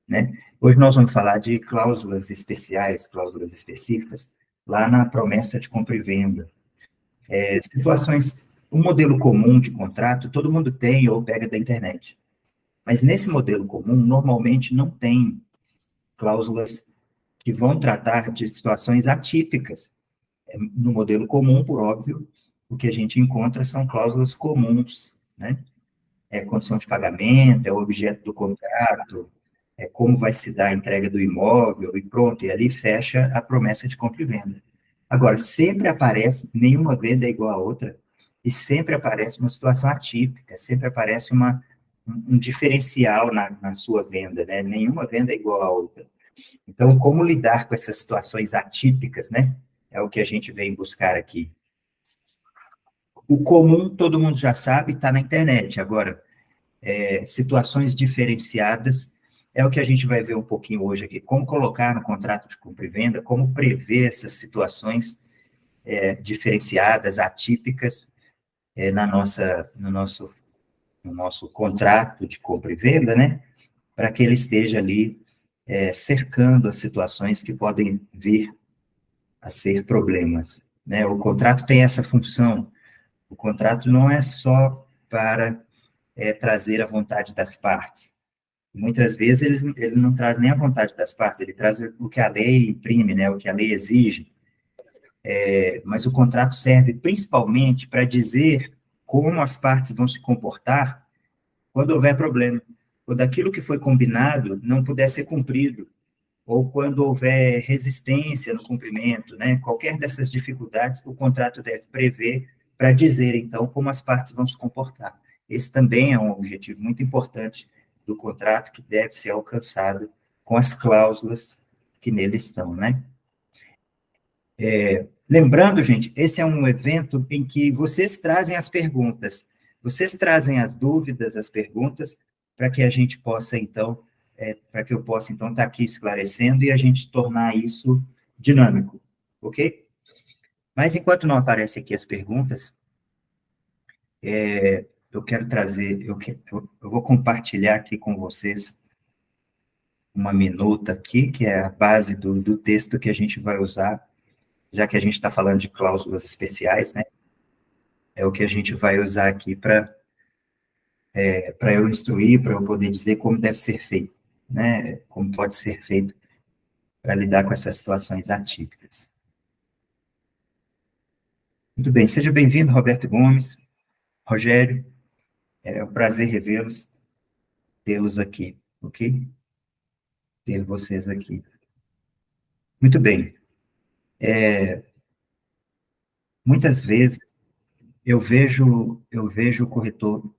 né? Hoje nós vamos falar de cláusulas especiais, cláusulas específicas, lá na promessa de compra e venda. Situações, um modelo comum de contrato, todo mundo tem ou pega da internet. Mas nesse modelo comum, normalmente não tem cláusulas que vão tratar de situações atípicas. No modelo comum, por óbvio, o que a gente encontra são cláusulas comuns, né? É condição de pagamento, é o objeto do contrato, é como vai se dar a entrega do imóvel, e pronto, e ali fecha a promessa de compra e venda. Agora, sempre aparece, nenhuma venda é igual a outra, e sempre aparece uma situação atípica, sempre aparece um diferencial na sua venda, né? Nenhuma venda é igual a outra. Então, como lidar com essas situações atípicas, né? É o que a gente vem buscar aqui. O comum, todo mundo já sabe, está na internet. Agora, situações diferenciadas é o que a gente vai ver um pouquinho hoje aqui. Como colocar no contrato de compra e venda, como prever essas situações diferenciadas, atípicas, no nosso contrato de compra e venda, né? Para que ele esteja ali cercando as situações que podem vir a ser problemas, né? O contrato tem essa função. O contrato não é só para trazer a vontade das partes. Muitas vezes ele não traz nem a vontade das partes, ele traz o que a lei imprime, né? O que a lei exige. Mas o contrato serve principalmente para dizer como as partes vão se comportar quando houver problema, quando aquilo que foi combinado não puder ser cumprido, ou quando houver resistência no cumprimento, né? Qualquer dessas dificuldades, o contrato deve prever para dizer, então, como as partes vão se comportar. Esse também é um objetivo muito importante do contrato que deve ser alcançado com as cláusulas que nele estão, né? Lembrando, gente, esse é um evento em que vocês trazem as perguntas, vocês trazem as dúvidas, as perguntas, para que a gente possa, então, para que eu possa, então, estar aqui esclarecendo e a gente tornar isso dinâmico, ok? Mas, enquanto não aparecem aqui as perguntas, eu quero trazer, eu vou compartilhar aqui com vocês uma minuta aqui, que é a base do texto que a gente vai usar, já que a gente está falando de cláusulas especiais, né? É o que a gente vai usar aqui para eu instruir, para eu poder dizer como deve ser feito, né? Como pode ser feito para lidar com essas situações atípicas. Muito bem, seja bem-vindo, Roberto Gomes, Rogério, é um prazer revê-los, tê-los aqui, ok? Ter vocês aqui. Muito bem. Muitas vezes eu vejo o corretor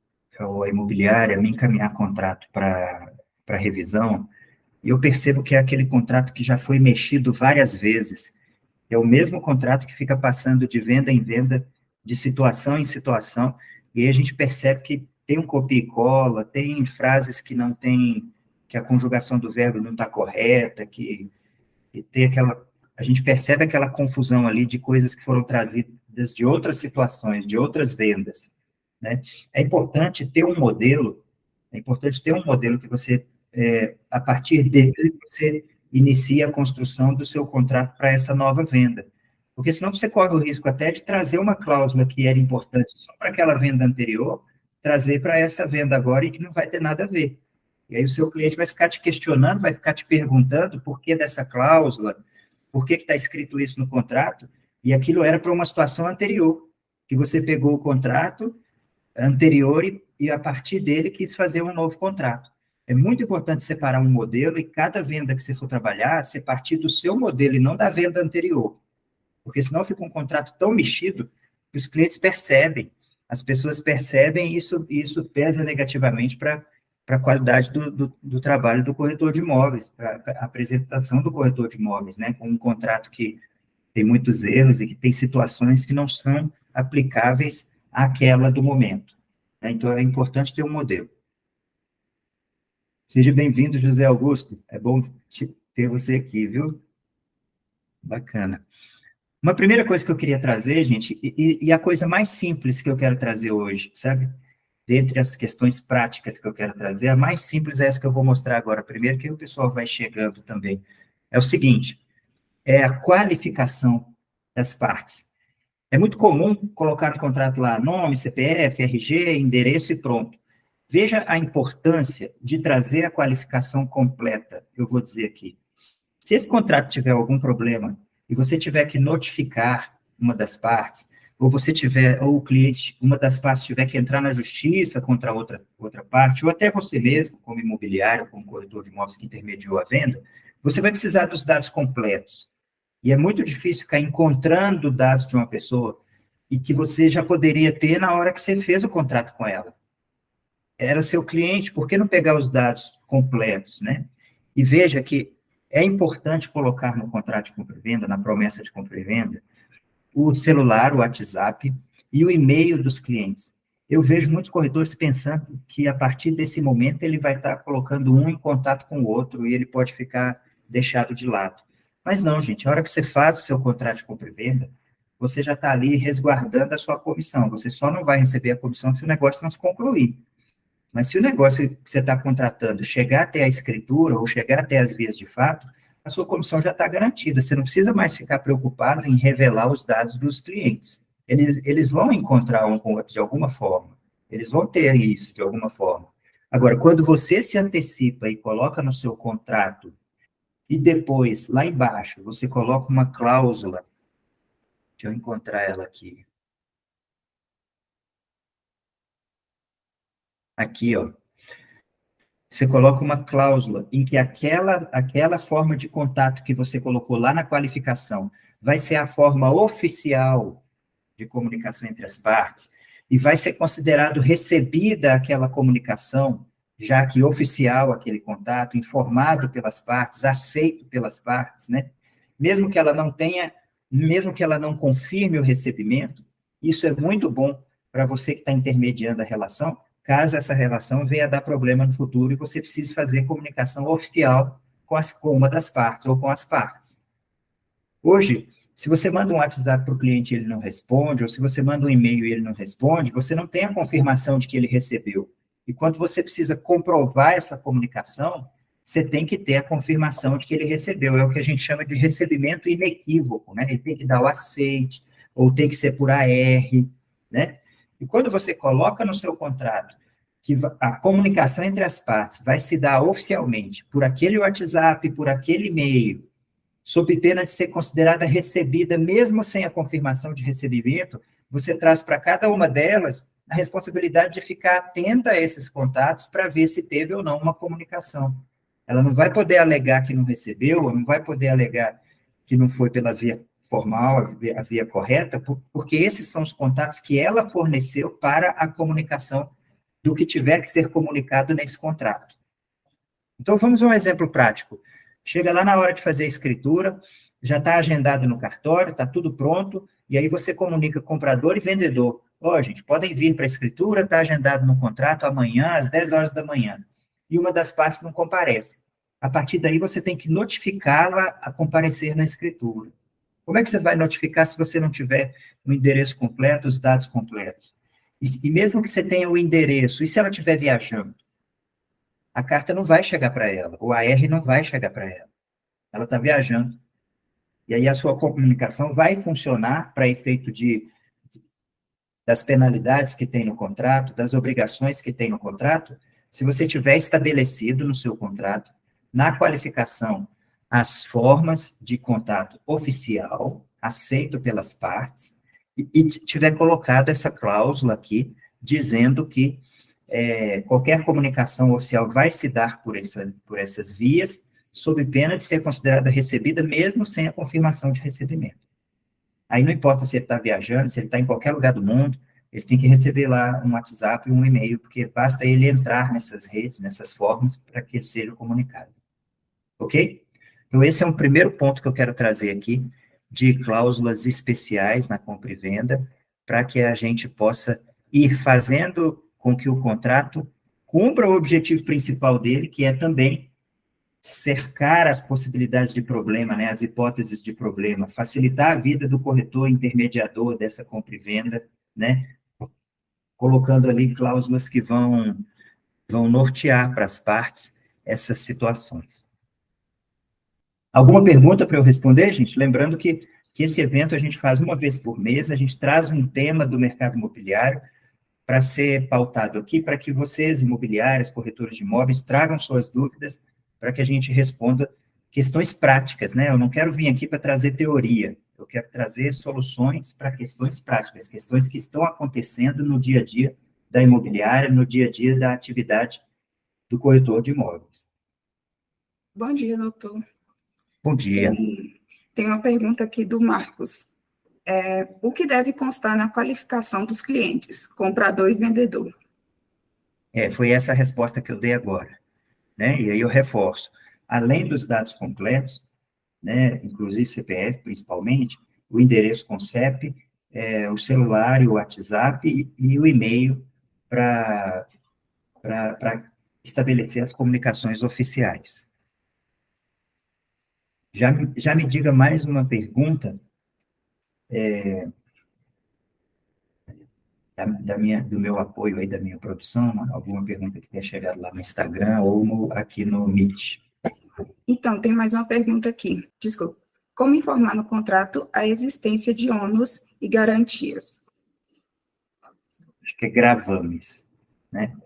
ou a imobiliária me encaminhar contrato para revisão, e eu percebo que é aquele contrato que já foi mexido várias vezes. É o mesmo contrato que fica passando de venda em venda, de situação em situação, e aí a gente percebe que tem um copia e cola, tem frases que não tem, que a conjugação do verbo não está correta, que tem aquela, a gente percebe aquela confusão ali de coisas que foram trazidas de outras situações, de outras vendas, né? É importante ter um modelo, é importante ter um modelo que você, a partir dele, você inicia a construção do seu contrato para essa nova venda. Porque senão você corre o risco até de trazer uma cláusula que era importante só para aquela venda anterior, trazer para essa venda agora e que não vai ter nada a ver. E aí o seu cliente vai ficar te questionando, vai ficar te perguntando por que dessa cláusula, por que está escrito isso no contrato, e aquilo era para uma situação anterior, que você pegou o contrato anterior e a partir dele quis fazer um novo contrato. É muito importante separar um modelo e cada venda que você for trabalhar, você partir do seu modelo e não da venda anterior. Porque senão fica um contrato tão mexido que os clientes percebem, as pessoas percebem e isso pesa negativamente para a qualidade do trabalho do corretor de imóveis, para a apresentação do corretor de imóveis, né? Com um contrato que tem muitos erros e que tem situações que não são aplicáveis àquela do momento, né? Então, é importante ter um modelo. Seja bem-vindo, José Augusto. É bom ter você aqui, viu? Bacana. Uma primeira coisa que eu queria trazer, gente, e a coisa mais simples que eu quero trazer hoje, sabe? dentre as questões práticas que eu quero trazer, a mais simples é essa que eu vou mostrar agora primeiro, que o pessoal vai chegando também. É o seguinte, é a qualificação das partes. É muito comum colocar no contrato lá nome, CPF, RG, endereço e pronto. Veja a importância de trazer a qualificação completa, eu vou dizer aqui. Se esse contrato tiver algum problema e você tiver que notificar uma das partes, ou o cliente, uma das partes tiver que entrar na justiça contra outra parte, ou até você mesmo, como imobiliário, como corretor de imóveis que intermediou a venda, você vai precisar dos dados completos. E é muito difícil ficar encontrando dados de uma pessoa e que você já poderia ter na hora que você fez o contrato com ela. Era seu cliente, por que não pegar os dados completos, né? E veja que é importante colocar no contrato de compra e venda, na promessa de compra e venda, o celular, o WhatsApp e o e-mail dos clientes. Eu vejo muitos corretores pensando que a partir desse momento ele vai estar colocando um em contato com o outro e ele pode ficar deixado de lado. Mas não, gente, a hora que você faz o seu contrato de compra e venda, você já está ali resguardando a sua comissão. Você só não vai receber a comissão se o negócio não se concluir. Mas se o negócio que você está contratando chegar até a escritura ou chegar até as vias de fato, a sua comissão já está garantida. Você não precisa mais ficar preocupado em revelar os dados dos clientes. Eles vão encontrar um com o outro de alguma forma. Eles vão ter isso de alguma forma. Agora, quando você se antecipa e coloca no seu contrato, e depois, lá embaixo, você coloca uma cláusula, deixa eu encontrar ela aqui. Aqui, ó. Você coloca uma cláusula em que aquela forma de contato que você colocou lá na qualificação vai ser a forma oficial de comunicação entre as partes e vai ser considerado recebida aquela comunicação, já que oficial aquele contato, informado pelas partes, aceito pelas partes, né? Mesmo que ela não tenha, mesmo que ela não confirme o recebimento, isso é muito bom para você que está intermediando a relação, caso essa relação venha a dar problema no futuro e você precise fazer comunicação oficial com uma das partes ou com as partes. Hoje, se você manda um WhatsApp para o cliente e ele não responde, ou se você manda um e-mail e ele não responde, você não tem a confirmação de que ele recebeu. E quando você precisa comprovar essa comunicação, você tem que ter a confirmação de que ele recebeu. É o que a gente chama de recebimento inequívoco, né? Ele tem que dar o aceite, ou tem que ser por AR, né? E quando você coloca no seu contrato que a comunicação entre as partes vai se dar oficialmente por aquele WhatsApp, por aquele e-mail, sob pena de ser considerada recebida, mesmo sem a confirmação de recebimento, você traz para cada uma delas a responsabilidade de ficar atenta a esses contatos para ver se teve ou não uma comunicação. Ela não vai poder alegar que não recebeu, ou não vai poder alegar que não foi pela via formal, a via correta, porque esses são os contatos que ela forneceu para a comunicação do que tiver que ser comunicado nesse contrato. Então, vamos a um exemplo prático. Chega lá na hora de fazer a escritura, já está agendado no cartório, está tudo pronto, e aí você comunica comprador e vendedor. Ó, gente, podem vir para a escritura, está agendado no contrato amanhã, às 10 horas da manhã. E uma das partes não comparece. A partir daí, você tem que notificá-la a comparecer na escritura. Como é que você vai notificar se você não tiver o endereço completo, os dados completos? E mesmo que você tenha o endereço, e se ela estiver viajando? A carta não vai chegar para ela, o AR não vai chegar para ela. Ela está viajando. E aí a sua comunicação vai funcionar para efeito das penalidades que tem no contrato, das obrigações que tem no contrato, se você tiver estabelecido no seu contrato, na qualificação, as formas de contato oficial, aceito pelas partes, e tiver colocado essa cláusula aqui, dizendo que qualquer comunicação oficial vai se dar por essas vias, sob pena de ser considerada recebida, mesmo sem a confirmação de recebimento. Aí não importa se ele está viajando, se ele está em qualquer lugar do mundo, ele tem que receber lá um WhatsApp e um e-mail, porque basta ele entrar nessas redes, nessas formas, para que ele seja comunicado. Ok? Então, esse é um primeiro ponto que eu quero trazer aqui, de cláusulas especiais na compra e venda, para que a gente possa ir fazendo com que o contrato cumpra o objetivo principal dele, que é também cercar as possibilidades de problema, né, as hipóteses de problema, facilitar a vida do corretor intermediador dessa compra e venda, né, colocando ali cláusulas que vão nortear para as partes essas situações. Alguma pergunta para eu responder, gente? Lembrando que esse evento a gente faz uma vez por mês, a gente traz um tema do mercado imobiliário para ser pautado aqui, para que vocês, imobiliários, corretores de imóveis, tragam suas dúvidas para que a gente responda questões práticas, né? Eu não quero vir aqui para trazer teoria, eu quero trazer soluções para questões práticas, questões que estão acontecendo no dia a dia da imobiliária, no dia a dia da atividade do corretor de imóveis. Bom dia, doutor. Bom dia. Tem uma pergunta aqui do Marcos. O que deve constar na qualificação dos clientes, comprador e vendedor? Foi essa a resposta que eu dei agora, né? E aí eu reforço. Além dos dados completos, né, inclusive CPF principalmente, o endereço com CEP, o celular e o WhatsApp e o e-mail para estabelecer as comunicações oficiais. Já me diga mais uma pergunta do meu apoio aí, da minha produção, alguma pergunta que tenha chegado lá no Instagram ou aqui no Meet. Então, tem mais uma pergunta aqui. Desculpa. Como informar no contrato a existência de ônus e garantias? Acho que é gravames, né?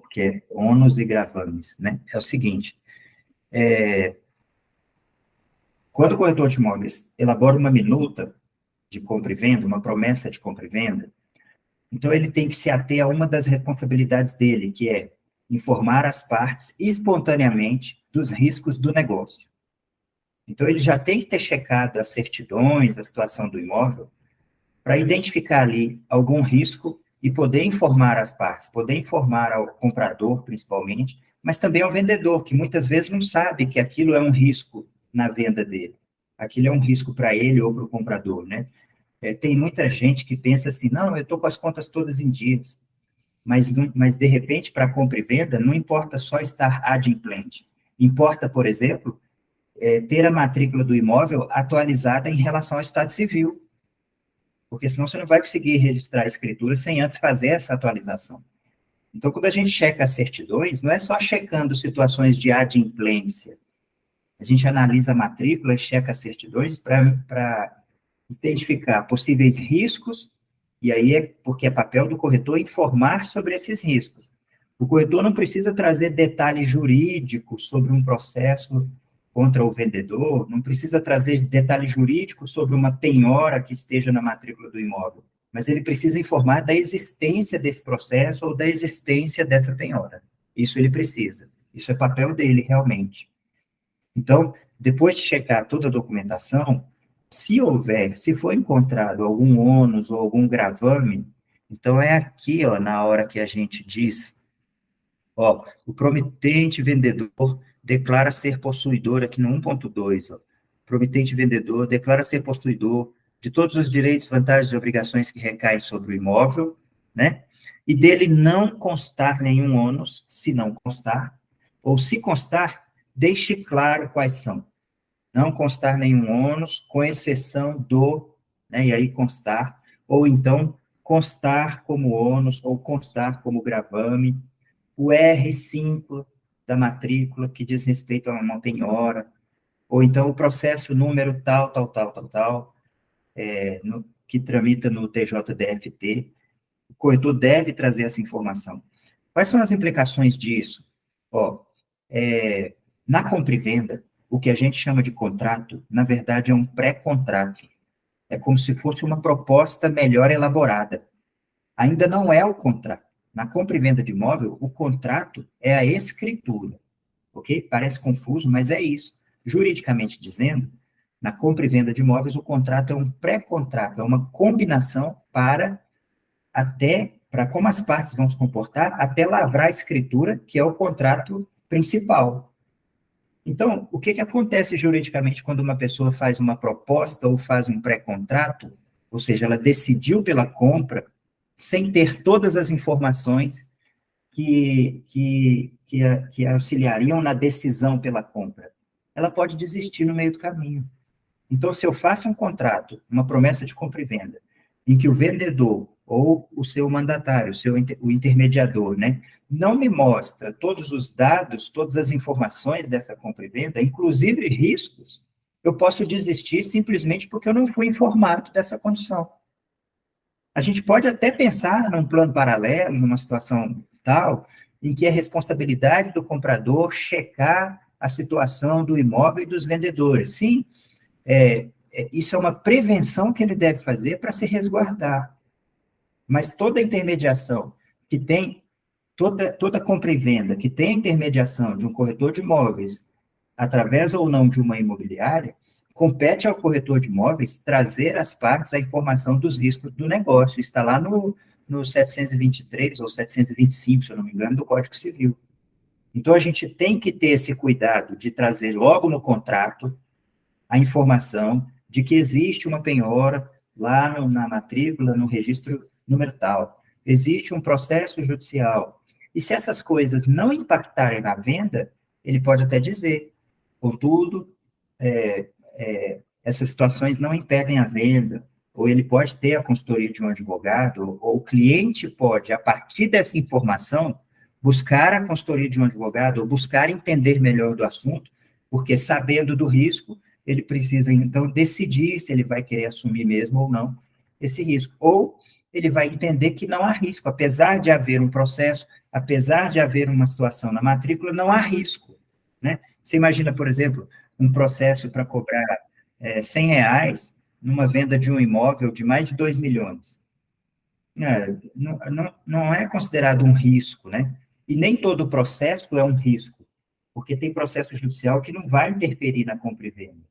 Que é ônus e gravames, né? É o seguinte, quando o corretor de imóveis elabora uma minuta de compra e venda, uma promessa de compra e venda, então ele tem que se ater a uma das responsabilidades dele, que é informar as partes espontaneamente dos riscos do negócio. Então ele já tem que ter checado as certidões, a situação do imóvel, para identificar ali algum risco e poder informar as partes, poder informar ao comprador, principalmente, mas também ao vendedor, que muitas vezes não sabe que aquilo é um risco na venda dele. Aquilo é um risco para ele ou para o comprador, né? Tem muita gente que pensa assim, não, eu estou com as contas todas em dias, mas de repente, para compra e venda, não importa só estar adimplente. Importa, por exemplo, ter a matrícula do imóvel atualizada em relação ao estado civil, porque senão você não vai conseguir registrar a escritura sem antes fazer essa atualização. Então, quando a gente checa as certidões, não é só checando situações de adimplência. A gente analisa a matrícula, checa as certidões para identificar possíveis riscos, e aí porque é papel do corretor informar sobre esses riscos. O corretor não precisa trazer detalhes jurídicos sobre um processo contra o vendedor, não precisa trazer detalhe jurídico sobre uma penhora que esteja na matrícula do imóvel, mas ele precisa informar da existência desse processo ou da existência dessa penhora. Isso ele precisa. Isso é papel dele, realmente. Então, depois de checar toda a documentação, se for encontrado algum ônus ou algum gravame, então é aqui, ó, na hora que a gente diz, ó, o promitente vendedor declara ser possuidor, aqui no 1.2, ó, promitente vendedor declara ser possuidor de todos os direitos, vantagens e obrigações que recaem sobre o imóvel, né? E dele não constar nenhum ônus, se não constar, ou se constar, deixe claro quais são. Não constar nenhum ônus, com exceção do, né, e aí constar, ou então constar como ônus, ou constar como gravame, o R5 da matrícula, que diz respeito a uma penhora, ou então o processo número tal, que tramita no TJDFT, o corretor deve trazer essa informação. Quais são as implicações disso? Ó, na compra e venda, o que a gente chama de contrato, na verdade é um pré-contrato. É como se fosse uma proposta melhor elaborada. Ainda não é o contrato. Na compra e venda de imóvel, o contrato é a escritura, ok? Parece confuso, mas é isso. Juridicamente dizendo, na compra e venda de imóveis, o contrato é um pré-contrato, é uma combinação para como as partes vão se comportar, até lavrar a escritura, que é o contrato principal. Então, o que acontece juridicamente quando uma pessoa faz uma proposta ou faz um pré-contrato, ou seja, ela decidiu pela compra, sem ter todas as informações que auxiliariam na decisão pela compra? Ela pode desistir no meio do caminho. Então, se eu faço um contrato, uma promessa de compra e venda, em que o vendedor ou o seu mandatário, o intermediador, né? Não me mostra todos os dados, todas as informações dessa compra e venda, inclusive riscos, eu posso desistir simplesmente porque eu não fui informado dessa condição. A gente pode até pensar num plano paralelo, numa situação tal, em que é responsabilidade do comprador checar a situação do imóvel e dos vendedores. Sim, isso é uma prevenção que ele deve fazer para se resguardar. Mas toda intermediação que tem, toda compra e venda que tem intermediação de um corretor de imóveis, através ou não de uma imobiliária, compete ao corretor de imóveis trazer às partes a informação dos riscos do negócio. Está lá no 723 ou 725, se eu não me engano, do Código Civil. Então, a gente tem que ter esse cuidado de trazer logo no contrato a informação de que existe uma penhora lá na matrícula, no registro número tal. Existe um processo judicial. E se essas coisas não impactarem na venda, ele pode até dizer, contudo, essas situações não impedem a venda, ou ele pode ter a consultoria de um advogado, ou o cliente pode, a partir dessa informação, buscar a consultoria de um advogado, ou buscar entender melhor do assunto, porque sabendo do risco, ele precisa, então, decidir se ele vai querer assumir mesmo ou não esse risco. Ou ele vai entender que não há risco, apesar de haver um processo, apesar de haver uma situação na matrícula, não há risco, né? Você imagina, por exemplo, um processo para cobrar R$100 numa venda de um imóvel de mais de 2 milhões. Não é considerado um risco, né? E nem todo processo é um risco, porque tem processo judicial que não vai interferir na compra e venda.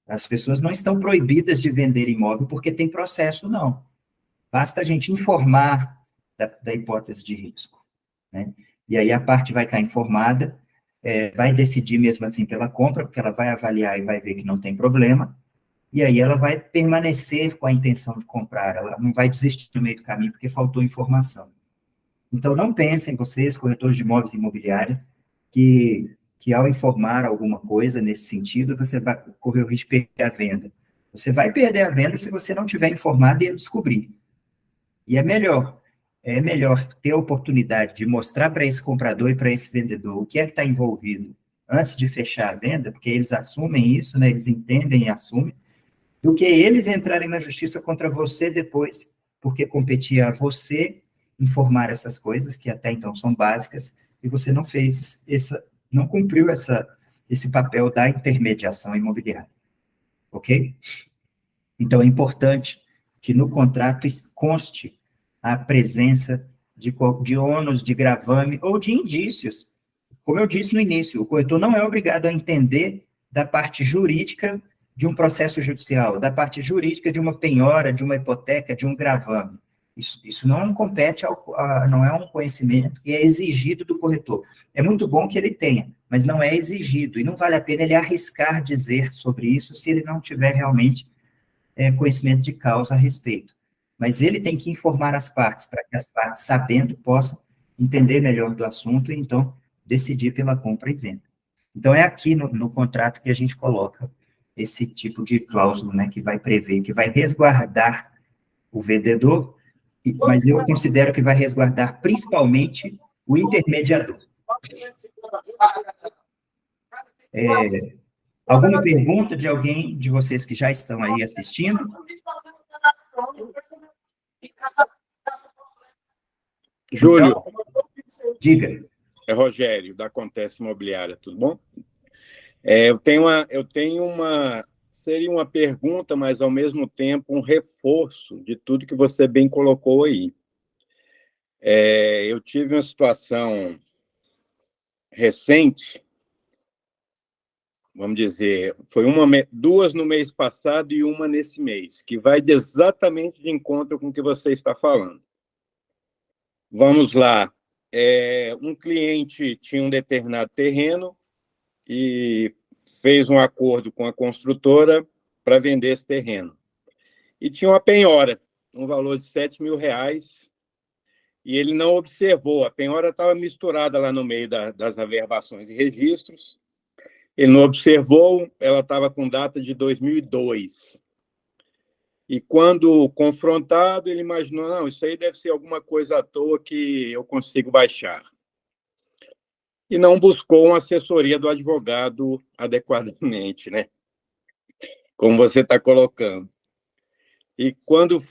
As pessoas não estão proibidas de vender imóvel porque tem processo, não. Basta a gente informar da hipótese de risco, né? E aí a parte vai estar informada, vai decidir mesmo assim pela compra, porque ela vai avaliar e vai ver que não tem problema, e aí ela vai permanecer com a intenção de comprar, ela não vai desistir no meio do caminho porque faltou informação. Então, não pensem vocês, corretores de imóveis e imobiliários, que ao informar alguma coisa nesse sentido, você vai correr o risco de perder a venda. Você vai perder a venda se você não tiver informado e descobrir. E é melhor ter a oportunidade de mostrar para esse comprador e para esse vendedor o que é que está envolvido antes de fechar a venda, porque eles assumem isso, né, eles entendem e assumem, do que eles entrarem na justiça contra você depois, porque competia a você informar essas coisas, que até então são básicas, e você não fez não cumpriu esse papel da intermediação imobiliária, ok? Então, é importante que no contrato conste a presença de ônus, de gravame ou de indícios. Como eu disse no início, o corretor não é obrigado a entender da parte jurídica de um processo judicial, da parte jurídica de uma penhora, de uma hipoteca, de um gravame. Isso não compete não é um conhecimento que é exigido do corretor. É muito bom que ele tenha, mas não é exigido, e não vale a pena ele arriscar dizer sobre isso se ele não tiver realmente conhecimento de causa a respeito. Mas ele tem que informar as partes, para que as partes, sabendo, possam entender melhor do assunto e, então, decidir pela compra e venda. Então, é aqui no contrato que a gente coloca esse tipo de cláusula, né, que vai prever, que vai resguardar o vendedor, mas eu considero que vai resguardar principalmente o intermediador. Alguma pergunta de alguém de vocês que já estão aí assistindo? Júlio. Então, diga. É Rogério, da Acontece Imobiliária, tudo bom? Eu tenho seria uma pergunta, mas ao mesmo tempo um reforço de tudo que você bem colocou aí. Eu tive uma situação recente, vamos dizer, foi duas no mês passado e uma nesse mês, que vai exatamente de encontro com o que você está falando. Vamos lá. Um cliente tinha um determinado terreno e fez um acordo com a construtora para vender esse terreno. E tinha uma penhora, um valor de R$7.000, e ele não observou. A penhora estava misturada lá no meio das averbações e registros. Ele não observou, ela estava com data de 2002. E quando confrontado, ele imaginou, não, isso aí deve ser alguma coisa à toa que eu consigo baixar. E não buscou uma assessoria do advogado adequadamente, né? Como você está colocando. E quando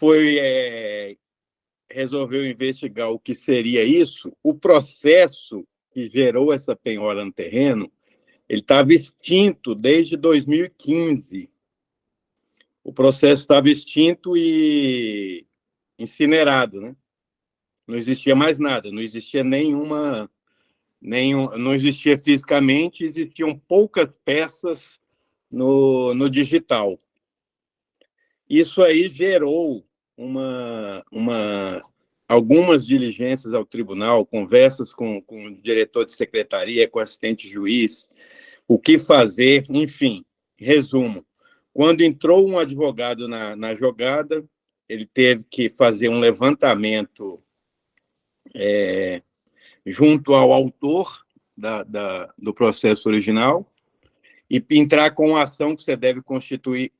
resolveu investigar o que seria isso, o processo que gerou essa penhora no terreno, ele estava extinto desde 2015. O processo estava extinto e incinerado, né? Não existia mais nada, não existia não existia fisicamente, existiam poucas peças no digital. Isso aí gerou algumas diligências ao tribunal, conversas com o diretor de secretaria, com o assistente juiz, o que fazer, enfim, resumo. Quando entrou um advogado na jogada, ele teve que fazer um levantamento junto ao autor do processo original e entrar com uma ação que você deve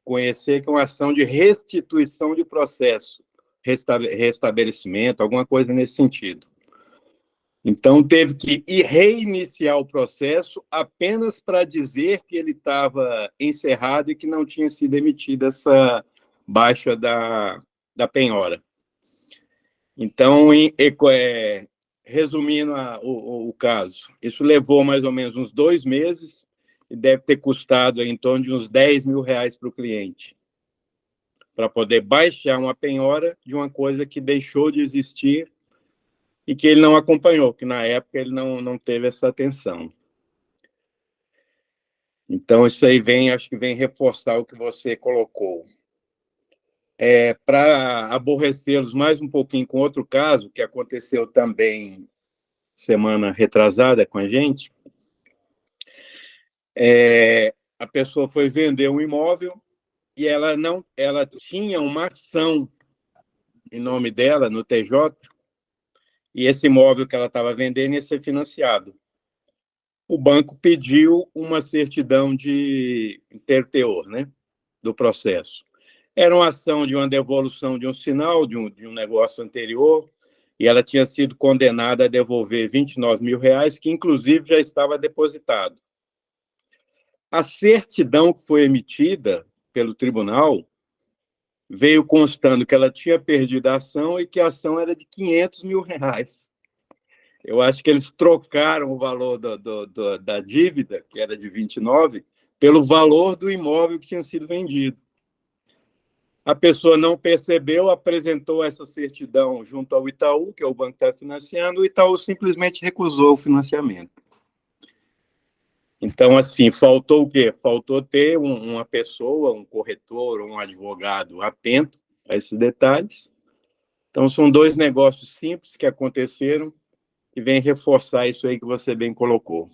conhecer, que é uma ação de restituição de processo, restabelecimento, alguma coisa nesse sentido. Então, teve que reiniciar o processo apenas para dizer que ele estava encerrado e que não tinha sido emitida essa baixa da penhora. Então, resumindo o caso, isso levou mais ou menos uns 2 meses e deve ter custado em torno de uns R$10.000 para o cliente, para poder baixar uma penhora de uma coisa que deixou de existir e que ele não acompanhou, que na época ele não teve essa atenção. Então, isso aí acho que vem reforçar o que você colocou. Para aborrecê-los mais um pouquinho com outro caso, que aconteceu também semana retrasada com a gente, a pessoa foi vender um imóvel e ela tinha uma ação em nome dela no TJ, e esse imóvel que ela estava vendendo ia ser financiado. O banco pediu uma certidão de inteiro teor, né, do processo. Era uma ação de uma devolução de um sinal de um negócio anterior, e ela tinha sido condenada a devolver R$29.000, que inclusive já estava depositado. A certidão que foi emitida pelo tribunal veio constando que ela tinha perdido a ação e que a ação era de R$500.000. Eu acho que eles trocaram o valor da dívida, que era de 29, pelo valor do imóvel que tinha sido vendido. A pessoa não percebeu, apresentou essa certidão junto ao Itaú, que é o banco que está financiando, o Itaú simplesmente recusou o financiamento. Então, assim, faltou o quê? Faltou ter uma pessoa, um corretor, um advogado atento a esses detalhes. Então, são 2 negócios simples que aconteceram e vem reforçar isso aí que você bem colocou.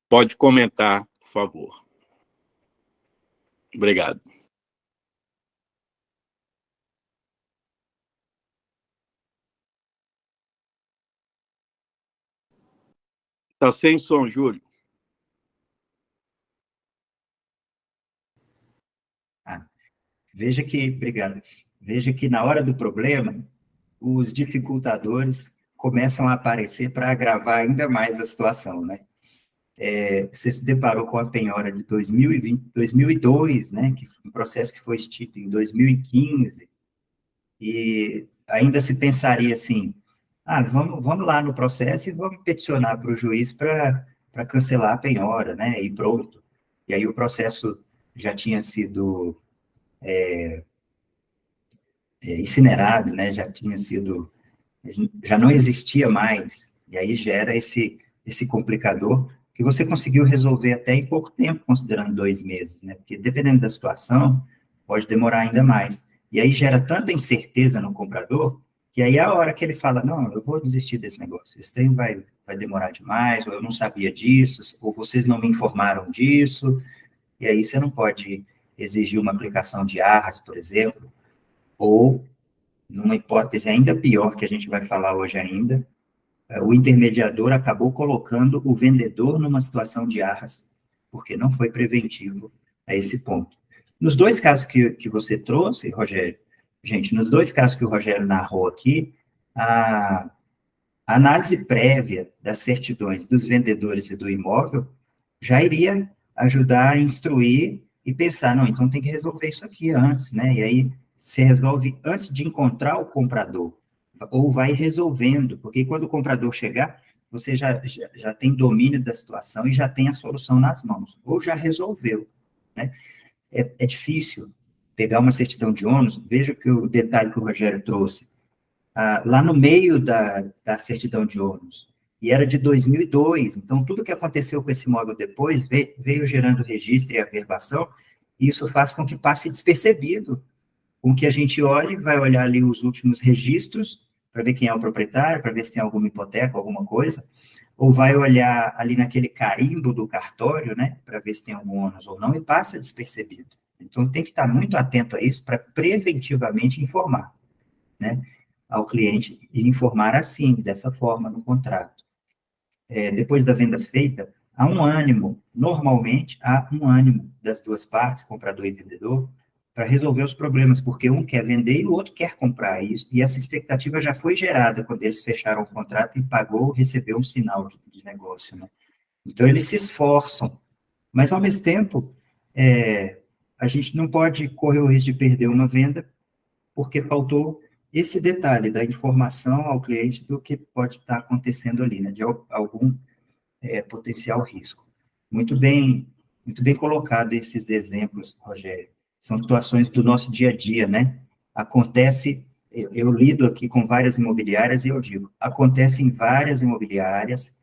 Pode comentar, por favor. Obrigado. Está sem som, Júlio. Obrigado. Veja que na hora do problema, os dificultadores começam a aparecer para agravar ainda mais a situação, né? Você se deparou com a penhora de 2002, né? Que foi um processo que foi extinto em 2015, e ainda se pensaria assim, vamos lá no processo e vamos peticionar para o juiz para cancelar a penhora, né? E pronto. E aí o processo já tinha sido incinerado, né? Já não existia mais, e aí gera esse complicador que você conseguiu resolver até em pouco tempo, considerando 2 meses, né? Porque dependendo da situação, pode demorar ainda mais. E aí gera tanta incerteza no comprador, que aí é a hora que ele fala, não, eu vou desistir desse negócio, esse trem vai demorar demais, ou eu não sabia disso, ou vocês não me informaram disso, e aí você não pode exigir uma aplicação de arras, por exemplo, ou, numa hipótese ainda pior que a gente vai falar hoje ainda, o intermediador acabou colocando o vendedor numa situação de arras, porque não foi preventivo a esse ponto. Nos dois casos que você trouxe, Rogério, gente, nos dois casos que o Rogério narrou aqui, a análise prévia das certidões dos vendedores e do imóvel já iria ajudar a instruir e pensar, não, então tem que resolver isso aqui antes, né? E aí você resolve antes de encontrar o comprador, ou vai resolvendo, porque quando o comprador chegar, você já tem domínio da situação e já tem a solução nas mãos, ou já resolveu, né? É difícil pegar uma certidão de ônus, veja que o detalhe que o Rogério trouxe, lá no meio da certidão de ônus, e era de 2002, então tudo que aconteceu com esse imóvel depois veio gerando registro e averbação, e isso faz com que passe despercebido, com que a gente olhe, vai olhar ali os últimos registros, para ver quem é o proprietário, para ver se tem alguma hipoteca, alguma coisa, ou vai olhar ali naquele carimbo do cartório, né, para ver se tem algum ônus ou não, e passa despercebido. Então, tem que estar muito atento a isso para preventivamente informar, né, ao cliente, e informar assim, dessa forma, no contrato. Depois da venda feita, há um ânimo, normalmente, há um ânimo das duas partes, comprador e vendedor, para resolver os problemas, porque um quer vender e o outro quer comprar isso, e essa expectativa já foi gerada quando eles fecharam o contrato e pagou, recebeu um sinal de negócio, né? Então, eles se esforçam, mas, ao mesmo tempo, a gente não pode correr o risco de perder uma venda, porque faltou esse detalhe da informação ao cliente do que pode estar acontecendo ali, né, de algum potencial risco. Muito bem colocado esses exemplos, Rogério. São situações do nosso dia a dia, né? Acontece, eu lido aqui com várias imobiliárias e eu digo, acontece em várias imobiliárias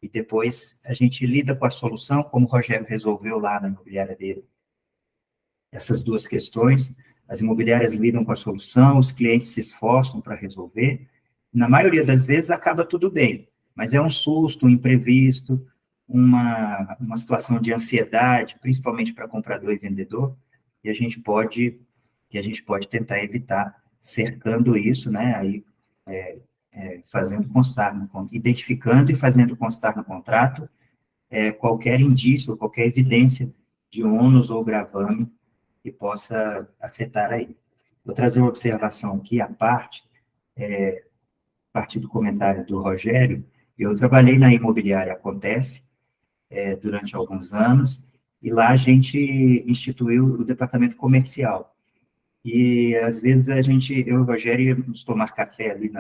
e depois a gente lida com a solução, como o Rogério resolveu lá na imobiliária dele. Essas duas questões, as imobiliárias lidam com a solução, os clientes se esforçam para resolver, na maioria das vezes acaba tudo bem, mas é um susto, um imprevisto, uma situação de ansiedade, principalmente para comprador e vendedor, que a gente pode tentar evitar, cercando isso, né, aí, fazendo constar, identificando e fazendo constar no contrato qualquer indício, qualquer evidência de ônus ou gravame que possa afetar aí. Vou trazer uma observação aqui à parte, a partir do comentário do Rogério. Eu trabalhei na imobiliária Acontece durante alguns anos, e lá a gente instituiu o departamento comercial. E, às vezes, eu e o Rogério íamos tomar café ali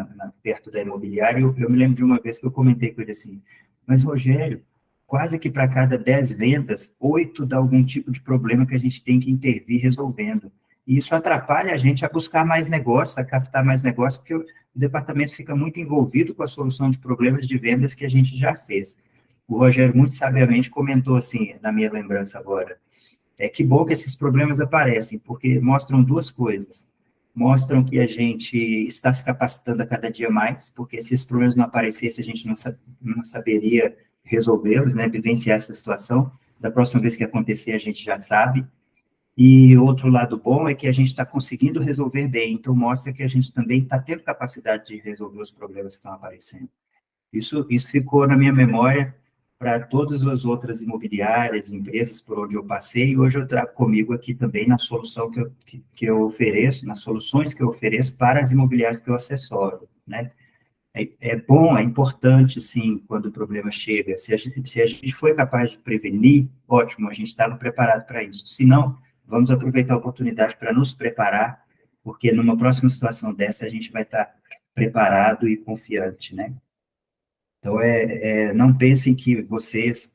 perto da imobiliária, eu me lembro de uma vez que eu comentei com ele assim, mas, Rogério, quase que para cada 10 vendas, 8 dá algum tipo de problema que a gente tem que intervir resolvendo. E isso atrapalha a gente a buscar mais negócios, a captar mais negócios, porque o departamento fica muito envolvido com a solução de problemas de vendas que a gente já fez. O Rogério, muito sabiamente, comentou assim, na minha lembrança agora, que bom que esses problemas aparecem, porque mostram duas coisas. Mostram que a gente está se capacitando a cada dia mais, porque se esses problemas não aparecessem, a gente não saberia resolvê-los, né, vivenciar essa situação. Da próxima vez que acontecer, a gente já sabe. E outro lado bom é que a gente está conseguindo resolver bem, então mostra que a gente também está tendo capacidade de resolver os problemas que estão aparecendo. Isso ficou na minha memória para todas as outras imobiliárias, empresas por onde eu passei, e hoje eu trago comigo aqui também na solução que eu ofereço, nas soluções que eu ofereço para as imobiliárias que eu assessoro, né? É bom, é importante, sim, quando o problema chega. Se a gente foi capaz de prevenir, ótimo, a gente estava preparado para isso. Se não, vamos aproveitar a oportunidade para nos preparar, porque numa próxima situação dessa, a gente vai estar preparado e confiante, né? Então, não pensem que vocês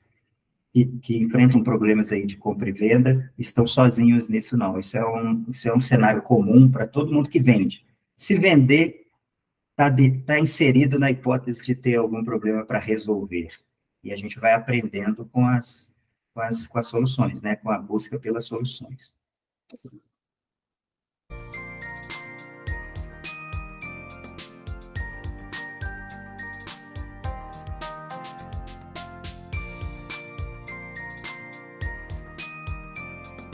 que enfrentam problemas aí de compra e venda estão sozinhos nisso, não. Isso é um cenário comum para todo mundo que vende. Se vender, está inserido na hipótese de ter algum problema para resolver. E a gente vai aprendendo com as soluções, né? Com a busca pelas soluções.